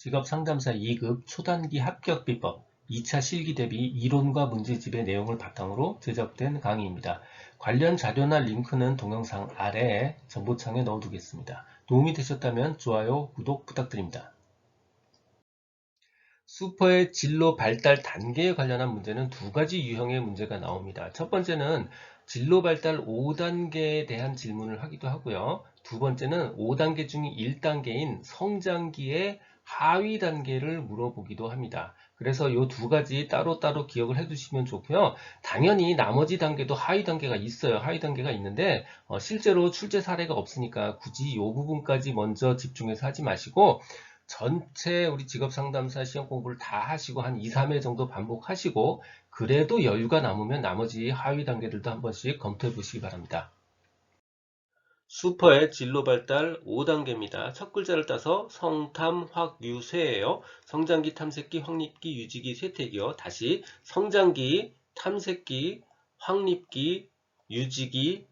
직업상담사 2급 초단기 합격 비법 2차 실기 대비 이론과 문제집의 내용을 바탕으로 제작된 강의입니다. 관련 자료나 링크는 동영상 아래에 정보창에 넣어두겠습니다. 도움이 되셨다면 좋아요, 구독 부탁드립니다. 슈퍼의 진로 발달 단계에 관련한 문제는 두 가지 유형의 문제가 나옵니다. 첫 번째는 진로 발달 5단계에 대한 질문을 하기도 하고요. 두 번째는 5단계 중 1단계인 성장기의 하위 단계를 물어보기도 합니다. 그래서 이 두 가지 따로따로 기억을 해두시면 좋고요. 당연히 나머지 단계도 하위 단계가 있어요. 하위 단계가 있는데 실제로 출제 사례가 없으니까 굳이 이 부분까지 먼저 집중해서 하지 마시고 전체 우리 직업상담사 시험 공부를 다 하시고 한 2, 3회 정도 반복하시고 그래도 여유가 남으면 나머지 하위 단계들도 한 번씩 검토해 보시기 바랍니다. 슈퍼의 진로 발달 5단계입니다. 첫 글자를 따서 성탐, 확, 유, 쇠예요. 성장기, 탐색기, 확립기, 유지기, 쇠퇴기요. 다시 성장기, 탐색기, 확립기, 유지기,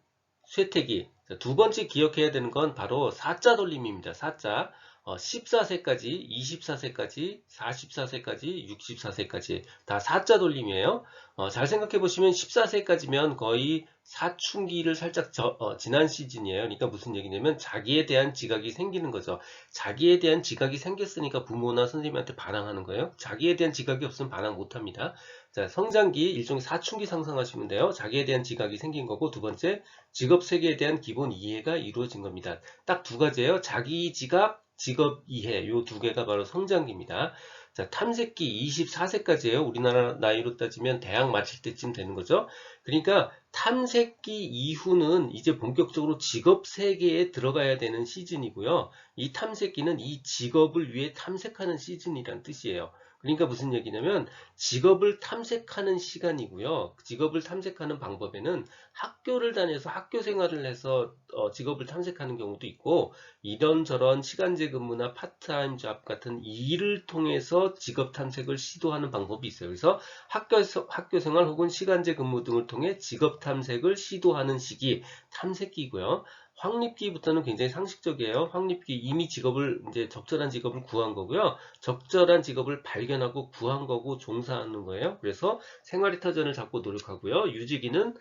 쇠퇴기. 두 번째 기억해야 되는 건 바로 사자 돌림입니다. 사자. 14세까지, 24세까지, 44세까지, 64세까지 다 사자 돌림이에요. 잘 생각해 보시면 14세까지면 거의 사춘기를 살짝 지난 시즌이에요. 그러니까 무슨 얘기냐면 자기에 대한 지각이 생기는 거죠. 자기에 대한 지각이 생겼으니까 부모나 선생님한테 반항하는 거예요. 자기에 대한 지각이 없으면 반항 못합니다. 자, 성장기 일종의 사춘기 상상하시면 돼요. 자기에 대한 지각이 생긴 거고 두 번째 직업 세계에 대한 기본 이해가 이루어진 겁니다. 딱 두 가지예요. 자기 지각, 직업 이해 요 두 개가 바로 성장기입니다. 자, 탐색기 24세까지예요. 우리나라 나이로 따지면 대학 마칠 때쯤 되는 거죠. 그러니까 탐색기 이후는 이제 본격적으로 직업 세계에 들어가야 되는 시즌이고요. 이 탐색기는 이 직업을 위해 탐색하는 시즌이란 뜻이에요. 그러니까 무슨 얘기냐면 직업을 탐색하는 시간이고요. 직업을 탐색하는 방법에는 학교를 다녀서 학교 생활을 해서 직업을 탐색하는 경우도 있고 이런저런 시간제 근무나 파트타임 잡 같은 일을 통해서 직업 탐색을 시도하는 방법이 있어요. 그래서 학교 생활 혹은 시간제 근무 등을 통해 직업 탐색을 시도하는 시기 탐색기고요. 확립기부터는 굉장히 상식적이에요. 확립기 이미 직업을 이제 적절한 직업을 구한 거고요. 적절한 직업을 발견하고 구한 거고 종사하는 거예요. 그래서 생활의 터전을 잡고 노력하고요. 유지기는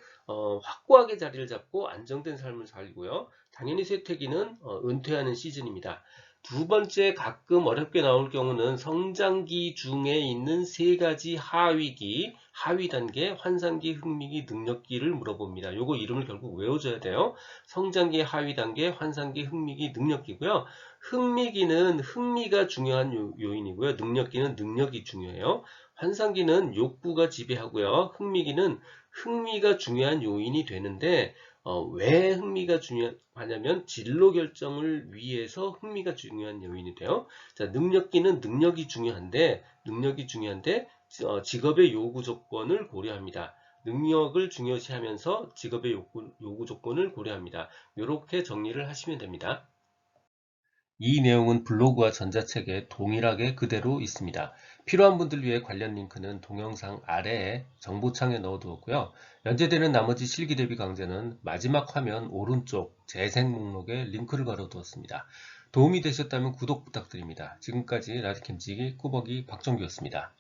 확고하게 자리를 잡고 안정된 삶을 살고요. 당연히 쇠퇴기는 은퇴하는 시즌입니다. 두 번째 가끔 어렵게 나올 경우는 성장기 중에 있는 세 가지 하위기, 하위 단계, 환상기, 흥미기, 능력기를 물어봅니다. 요거 이름을 결국 외워줘야 돼요. 성장기 하위 단계, 환상기, 흥미기, 능력기고요. 흥미기는 흥미가 중요한 요인이고요. 능력기는 능력이 중요해요. 환상기는 욕구가 지배하고요. 흥미기는 흥미가 중요한 요인이 되는데 왜 흥미가 중요하냐면 진로 결정을 위해서 흥미가 중요한 요인이 돼요. 자, 능력기는 능력이 중요한데 직업의 요구 조건을 고려합니다. 능력을 중요시하면서 직업의 요구 조건을 고려합니다. 이렇게 정리를 하시면 됩니다. 이 내용은 블로그와 전자책에 동일하게 그대로 있습니다. 필요한 분들 위해 관련 링크는 동영상 아래에 정보창에 넣어두었고요. 연재되는 나머지 실기 대비 강좌는 마지막 화면 오른쪽 재생 목록에 링크를 걸어두었습니다. 도움이 되셨다면 구독 부탁드립니다. 지금까지 라디캠지기 꾸벅이 박정규였습니다.